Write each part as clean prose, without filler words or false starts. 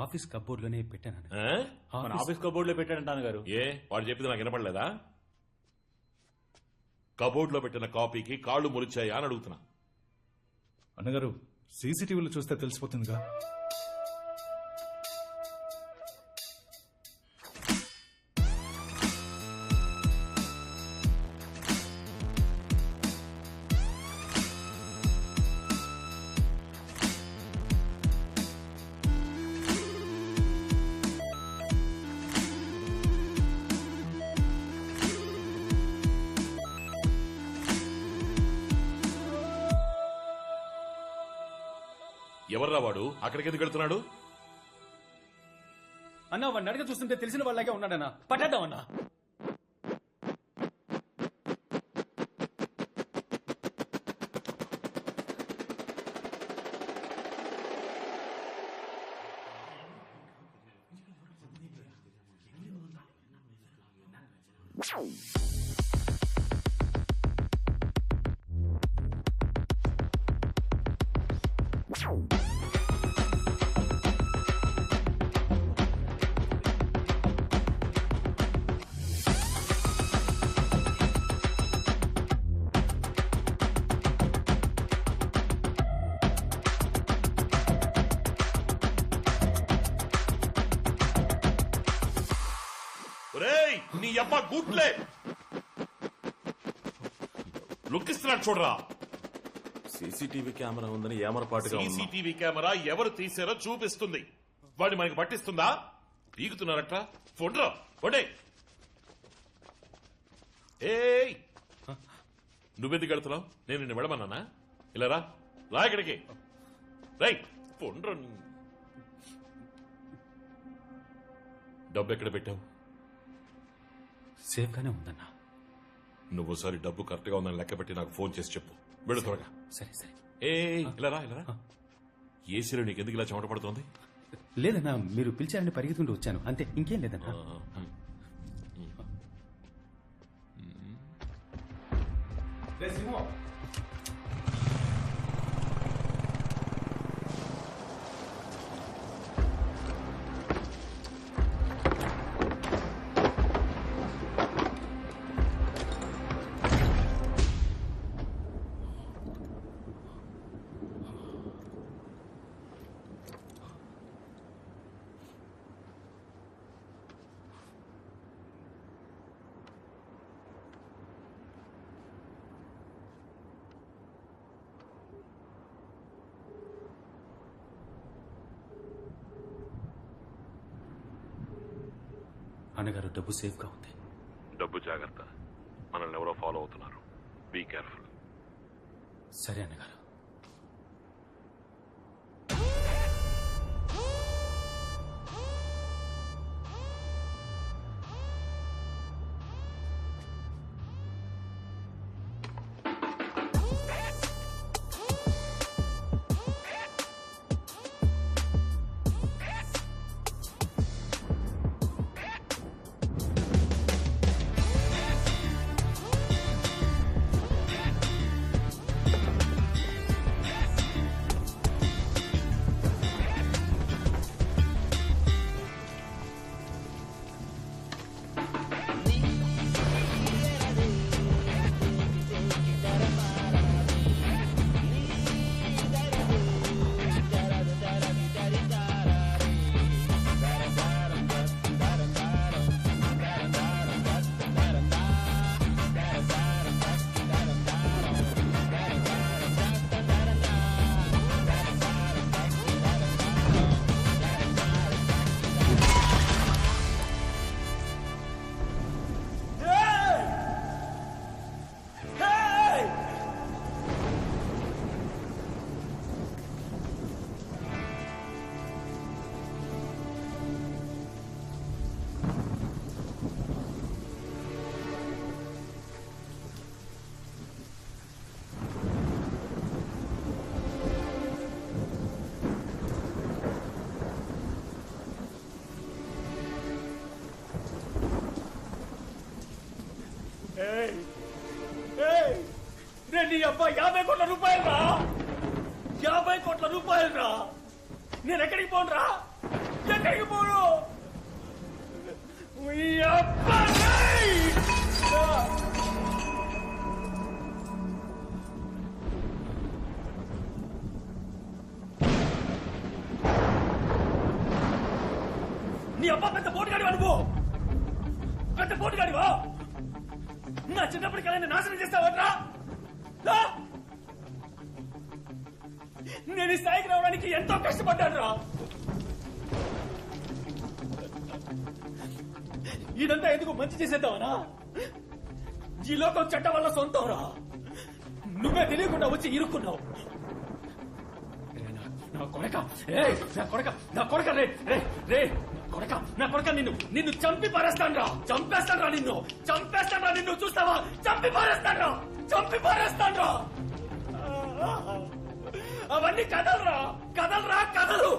Office cupboard లోనే పెట్టాను. మన ఆఫీస్ కబోర్డ్ లో పెట్టాడంటాను గారు. ఏ వాడు చెప్పింది నాకు వినపడలేదా? కబోర్డ్ లో పెట్టిన కాపీకి కాళ్ళు మురిచాయా అని అడుగుతున్నా. అన్నగారు సీసీటీవీలో చూస్తే తెలిసిపోతుందిగా. ఎవర్రా వాడు? అక్కడికి ఎందుకు వెళ్తున్నాడు? అన్నా వాడిని అడిగి చూస్తుంటే తెలిసిన వాళ్ళకే ఉన్నాడన్నా. పట్టేద్దామన్నా. నీ అబ్బా గుట్లే లుక్కిస్తున్నాడు చూడరా. సీసీటీవీ కెమెరా ఉందని ఏమరపాటుగా ఉన్నా. సీసీటీవీ కెమెరా ఎవరు తీసారో చూపిస్తుంది. వాడిని మనకి పట్టిస్తుందా? పీకుతున్నారట్రా. ఫోన్రా ఫోనే. ఏయ్ నువ్వెందుకు వెళ్తున్నావు? నేను నిన్ను వెళ్ళమన్నానా? ఇలా రా రా ఇక్కడికి. రైట్ ఫోన్రా. డబ్బు ఎక్కడ పెట్టావు? సేఫ్ గానే ఉందన్నా. నువ్వుసారి డబ్బు కరెక్ట్ గా ఉందని లెక్క పెట్టి నాకు ఫోన్ చేసి చెప్పు. వెళ్ళు త్వరగా. సరే సరే. ఇలా రా ఇలా రా. ఏసీలో నీకు ఎందుకు ఇలా చెమట పడుతుంది? లేదన్నా మీరు పిలిచారని పరిగెత్తుకుంటూ వచ్చాను అంతే, ఇంకేం లేదన్నా. అన్నగారు డబ్బు సేఫ్ గా ఉంది. డబ్బు జాగ్రత్త. మనల్ని ఎవరో ఫాలో అవుతున్నారు. Be careful. సరే అన్నగారు. నీ అబ్బా 50 కోట్ల రూపాయలు రా. 50 కోట్ల రూపాయలు రా. నేను ఎక్కడికి పోను రా? ఎక్కడికి పోను మీ అబ్బా రేయ్! నీ అబ్బా పెద్ద పోటుగాడివా నువ్వు పెద్ద పోటుగాడివా నా చిన్నప్పటి కళని నాశనం చేస్తావట్రా నేను ఈ స్థాయికి రావడానికి ఎంతో కష్టపడ్డాను రా ఇదంతా ఎందుకు మంచి చేసేద్దామనా ఈ లోకం చట్టం వల్ల సొంతం రా నువ్వే తెలియకుండా వచ్చి ఇరుక్కున్నావు నా కొడక నా కొడక రే రే రే కొడక నా కొడక నిన్ను చంపి పారేస్తాను రా చంపేస్తాను రా నిన్ను చూస్తావా చంపి పారేస్తాను రా అవన్నీ కథలు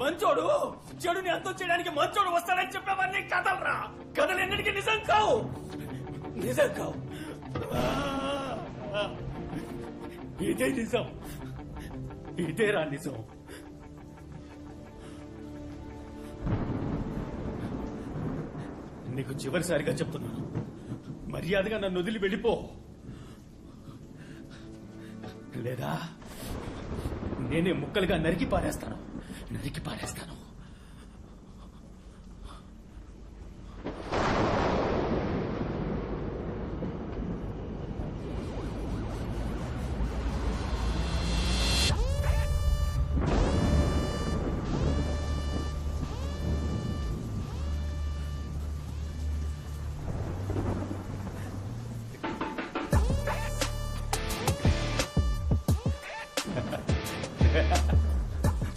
మంచోడు చెడుని అంతం చేయడానికి మంచోడు వస్తాడని చెప్పేవన్నీ కథలు ఎన్నిటికీ నిజం కావు ఇదే నిజం ఇదేరా నిజం నీకు చివరిసారిగా చెప్తున్నాను మర్యాదగా నన్ను వదిలి వెళ్ళిపో లేదా నేనే ముక్కలుగా నరికి పారేస్తాను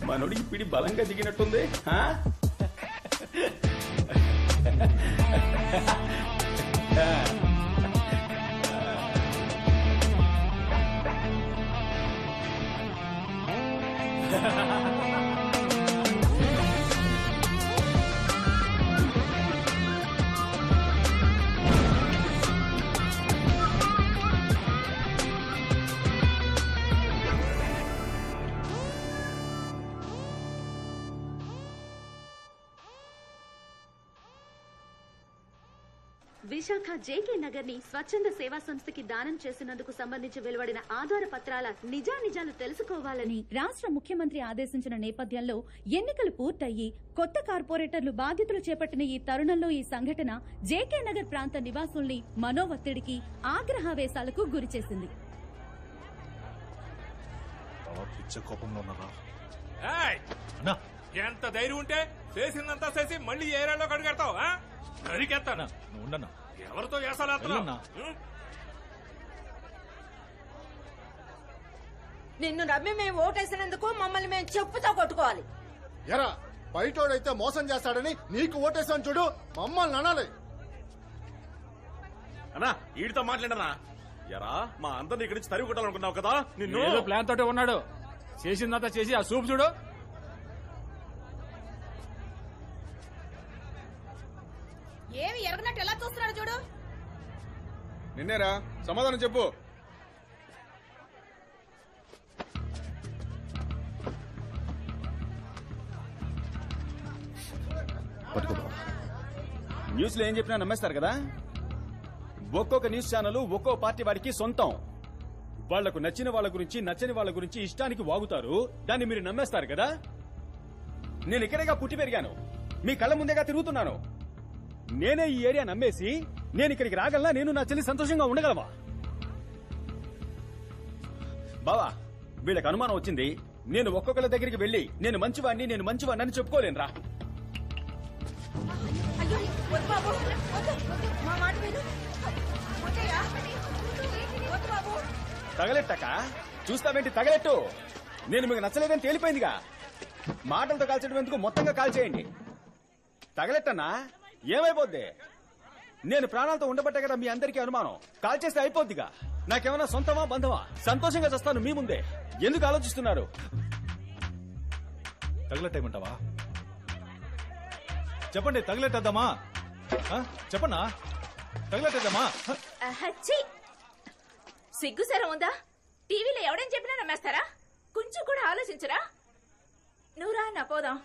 మనోడికి పిడి బలంగా దిగినట్టుంది విశాఖ జేకే నగర్ ని స్వచ్ఛంద సేవా సంస్థకి దానం చేసినందుకు సంబంధించి వెలువడిన ఆధార పత్రాల నిజానిజాలు తెలుసుకోవాలని రాష్ట్ర ముఖ్యమంత్రి ఆదేశించిన నేపథ్యంలో ఎన్నికలు పూర్తయి కొత్త కార్పొరేటర్లు బాధ్యతలు చేపట్టిన ఈ తరుణంలో ఈ సంఘటన జేకే నగర్ ప్రాంత నివాసుల్ని మనోవత్తిడికి ఆగ్రహావేశాలకు గురిచేసింది. ఎంత ధైర్యం ఉంటే చేసిందంతా చేసి మళ్ళీ ఏరియాలో కడుగెడతావు నరికెత్తానా ఉండన్నా ఎవరితో చేసాలా నిన్ను నమ్మి మేము ఓటేసినందుకు మమ్మల్ని మేము చెప్పుతో కొట్టుకోవాలి. ఎరా బయటోడైతే మోసం చేస్తాడని నీకు ఓటేసాను చూడు మమ్మల్ని అనాలి. అన్నా వీడితో మాట్లాడనా ఎరా మా అందరిని ఇక్కడి నుంచి తరిగి కొట్టాలనుకున్నావు కదా నిన్ను ప్లాన్ తోటే ఉన్నాడు చేసిందంతా చేసి ఆ సూప్ చూడు ఏమి ఎరగనట్టు ఎలా చూస్తున్నాడు చూడు. నిన్నేరా సమాధానం చెప్పు. న్యూస్ లో ఏం చెప్పినా నమ్మేస్తారు కదా. ఒక్కొక్క న్యూస్ ఛానల్ ఒక్కో పార్టీ వాడికి సొంతం. వాళ్లకు నచ్చిన వాళ్ళ గురించి నచ్చని వాళ్ళ గురించి ఇష్టానికి వాగుతారు. దాన్ని మీరు నమ్మేస్తారు కదా. నేను ఇక్కడేగా పుట్టి పెరిగాను, మీ కళ్ళ ముందేగా తిరుగుతున్నాను. నేనే ఈ ఏరియా నమ్మేసి నేను ఇక్కడికి రాగలనా? నేను నా చెల్లి సంతోషంగా ఉండగలవా? బావా వీళ్ళకి అనుమానం వచ్చింది. నేను ఒక్కొక్కరి దగ్గరికి వెళ్లి నేను మంచివాడిని అని చెప్పుకోలేనురా. తగలెట్టక చూస్తావేంటి? తగలెట్టు. నేను మీకు నచ్చలేదని తేలిపోయిందిగా. మాటలతో కాల్చడం ఎందుకు, మొత్తంగా కాల్చేయండి. తగలెట్టన్నా ఏమైపోద్ది? నేను ప్రాణాలతో ఉండబట్టే కదా మీ అందరికీ అనుమానం. కాల్చేస్తే అయిపోద్దిగా. నాకేమన్నా సొంతమా బంధమా? సంతోషంగా చేస్తాను మీ ముందే. ఎందుకు ఆలోచిస్తున్నారు? తగలెట్టేయమంటావా? చెప్పండి, తగలెట్టేద్దామా? చెప్పన్నా, తగలెట్టేద్దామా? సిగ్గుసరం ఉందా? టీవీలో ఎవడేం చెప్పినా నమ్మేస్తారా? కొంచెం కూడా ఆలోచించరా? నువ్వురా నా పోదాం.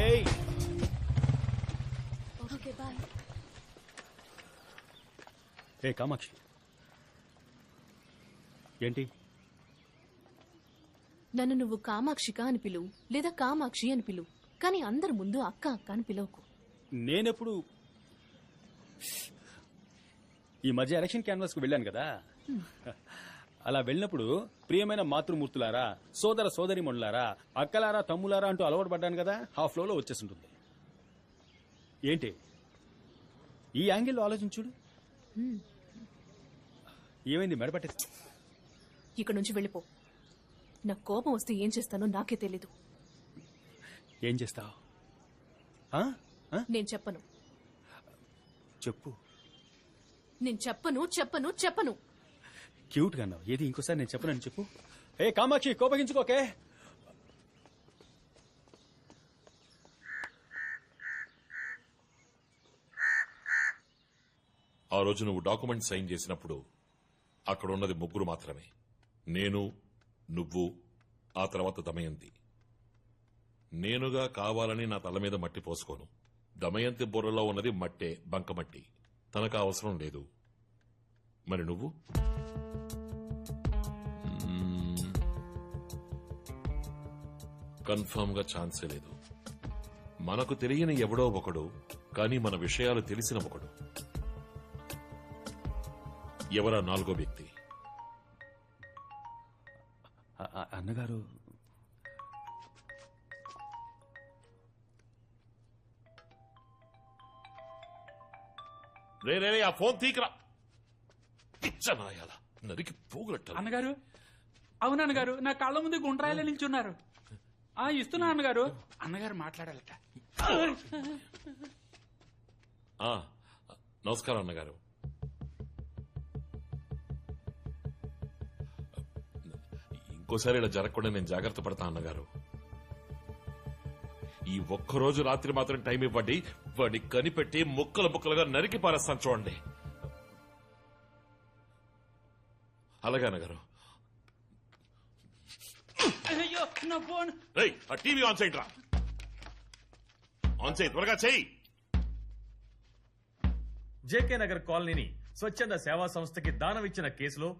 ఏయ్, ఓకే బాయ్. ఏ కామాక్షి, ఏంటి? నన్ను నువ్వు కామాక్షిక అని పిలువు లేదా కామాక్షి అని పిలువు, కానీ అందరి ముందు అక్క అక్క అని పిలవకు. నేనెప్పుడు ఈ మధ్య ఎలక్షన్ క్యాన్వాస్ కు వెళ్ళాను కదా, అలా వెళ్ళినప్పుడు ప్రియమైన మాతృమూర్తులారా, సోదర సోదరిమణులారా, అక్కలారా, తమ్ములారా అంటూ అలవాటు పడ్డాను కదా, ఆ ఫ్లోలో వచ్చేస్తుంటుంది. ఏంటి ఈ యాంగిల్లో ఆలోచించుడు? ఏమైంది? మెడపట్టే ఇక్కడ నుంచి వెళ్ళిపో. నాకు కోపం వస్తే ఏం చేస్తానో నాకే తెలీదు. ఏం చేస్తావు? నేను చెప్పను. చెప్పు. నేను చెప్పను చెప్పను చెప్పను. క్యూట్ గా అన్నావు. ఏది ఇంకోసారి నేను చెప్పనని చెప్పు. ఏ కామాక్షి, కోపగించుకోకే. ఆ రోజు నువ్వు డాక్యుమెంట్ సైన్ చేసినప్పుడు అక్కడ ఉన్నది ముగ్గురు మాత్రమే. నేను, నువ్వు, ఆ తర్వాత దమయంతి. నేనుగా కావాలని నా తల మీద మట్టి పోసుకోను. దమయంతి బుర్రలో ఉన్నది మట్టే, బంకమట్టి. తనకు అవసరం లేదు. మరి నువ్వు? కన్ఫర్మ్ గా ఛాన్సే లేదు. మనకు తెలియని ఎవడో ఒకడు, కానీ మన విషయాలు తెలిసిన ఒకడు. ఎవరా నాలుగో వ్యక్తి? అన్నగారు, రే రే ఆ ఫోన్ తీకరా. పిచ్చనాయాల నరికి పోగలట్ట. అన్నగారు, అవునన్నగారు, నా కళ్ళ ముందు గుండ్రాయిలో నిల్చున్నారు. ఇస్తున్నా అన్నగారు. అన్నగారు మాట్లాడాలట. నమస్కారం అన్నగారు. ఇంకోసారి ఇలా జరగకుండా నేను జాగ్రత్త పడతా అన్నగారు. ఈ ఒక్కరోజు రాత్రి మాత్రం టైం ఇవ్వండి. వాడిని కనిపెట్టి ముక్కలు ముక్కలుగా నరికి పారేస్తాను చూడండి. అలాగే అన్నగారు. అయ్యో నా ఫోన్. ఆ టీవీ ఆన్ చేయండి రా. ఆన్ చేయి, త్వరగా చేయి. జేకే నగర్ కాలనీని స్వచ్ఛంద సేవా సంస్థకి దానం ఇచ్చిన కేసులో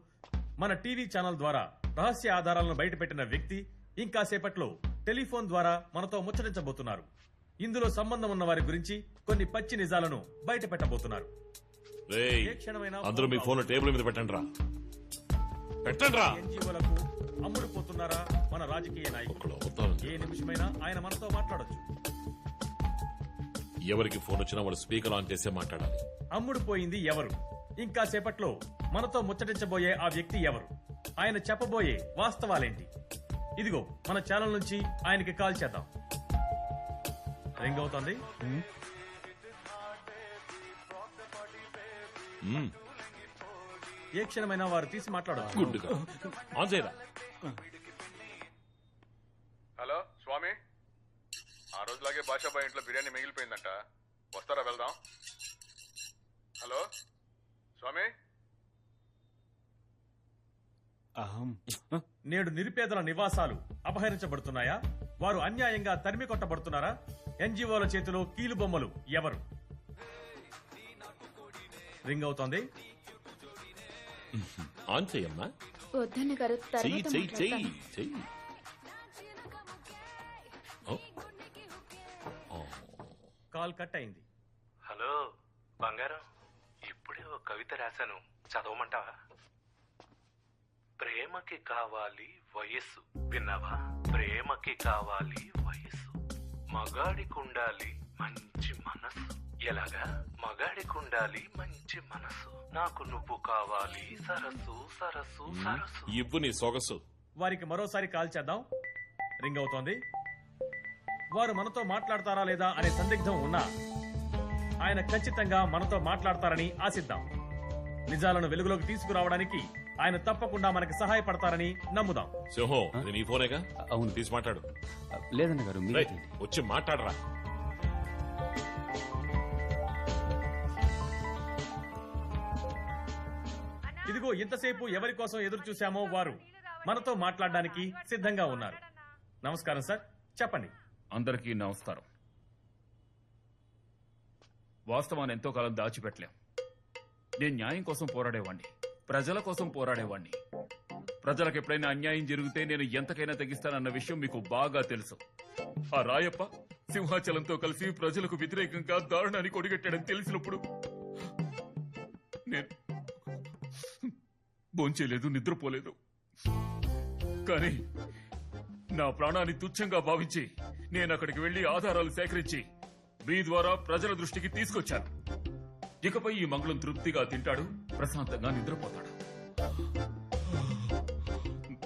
మన టీవీ ఛానల్ ద్వారా రహస్య ఆధారాలను బయటపెట్టిన వ్యక్తి ఇంకాసేపట్లో టెలిఫోన్ ద్వారా మనతో ముచ్చటించబోతున్నారు. ఇందులో సంబంధం ఉన్న వారి గురించి కొన్ని పచ్చి నిజాలను బయట పెట్టబోతున్నారు. అందరూ మీ ఫోన్ టేబుల్ మీద పెట్టండి రా. పెట్టండి రా. ఎన్జీఓలకు అమ్ముడుపోతున్నారా మన రాజకీయ నాయకులు? ఏ నిమిషమైనా ఆయన మనతో మాట్లాడొచ్చు. ఎవరికి ఫోన్ వచ్చినా వాళ్ళు స్పీకర్ ఆన్ చేసే మాట్లాడాలి. అమ్ముడుపోయింది ఎవరు? ఇంకా సేపట్లో మనతో ముచ్చటించబోయే ఆ వ్యక్తి ఎవరు? ఆయన చెప్పబోయే వాస్తవాలేంటి? ఇదిగో మన ఛానల్ నుంచి ఆయనకి కాల్ చేద్దాం. రింగ్ అవుతోంది. ఏ క్షణమైనా వారు తీసి మాట్లాడచ్చు. హలో స్వామి, ఆ రోజులాగే బాషాబాయ్ ఇంట్లో బిర్యానీ మిగిలిపోయిందంట. వస్తారా, వెళ్దాం? హలో స్వామి. నేడు నిరుపేదల నివాసాలు అపహరించబడుతున్నాయా? వారు అన్యాయంగా తరిమి కొట్టబడుతున్నారా? ఎన్జీఓల చేతిలో కీలు బొమ్మలు ఎవరు? రింగ్ అవుతోంది. ఆన్ చెయ్యమ్మా. వద్దన్న గారు, కాల్ కట్ అయింది. హలో బంగారం, ఇప్పుడే ఒక కవిత రాశాను, చదవమంటావా? ప్రేమకి కావాలి వయస్సు, విన్నావా? ప్రేమకి కావాలి వయస్సు, మగాడికుండాలి మంచి మనసు. ఎలాగా? మగాడికుండాలి మంచి మనసు, నాకు నువ్వు కావాలి సరస్సు సరస్సు సరస్సు. ఇవ్వు నీ సొగసు. వారికి మరోసారి కాల్ చేద్దాం. రింగ్ అవుతోంది. వారు మనతో మాట్లాడతారా లేదా అనే సందిగ్ధం ఉన్నా ఆయన ఖచ్చితంగా మనతో మాట్లాడతారని ఆశిద్దాం. నిజాలను వెలుగులోకి తీసుకురావడానికి ఆయన తప్పకుండా మనకి సహాయపడతారని నమ్ముదాం. సింహం, ఇది నీ ఫోనేగా? అవును. తీసి మాట్లాడు. లేదన్న గారు, వచ్చి మాట్లాడరా. ఇదిగో ఇంతసేపు ఎవరి కోసం ఎదురు చూశామో వారు మనతో మాట్లాడడానికి సిద్ధంగా ఉన్నారు. నమస్కారం సార్, చెప్పండి. అందరికీ నమస్కారం. వాస్తవాన్ని ఎంతో కాలం దాచిపెట్టలేం. నేను న్యాయం కోసం పోరాడేవాణ్ణి, ప్రజల కోసం పోరాడేవాణ్ణి. ప్రజలకు ఎప్పుడైనా అన్యాయం జరిగితే నేను ఎంతకైనా తెగిస్తానన్న విషయం మీకు బాగా తెలుసు. ఆ రాయప్ప సింహాచలంతో కలిసి ప్రజలకు వ్యతిరేకంగా దారుణాన్ని కొడిగట్టాడని తెలిసినప్పుడు నేను భోంచేయలేదు, నిద్రపోలేదు. కానీ నా ప్రాణాన్ని తుచ్చంగా భావించి నేను అక్కడికి వెళ్లి ఆధారాలు సేకరించి మీ ద్వారా ప్రజల దృష్టికి తీసుకొచ్చాను. ఇకపై ఈ మంగళం తృప్తిగా తింటాడు, ప్రశాంతంగా నిద్రపోతాడు.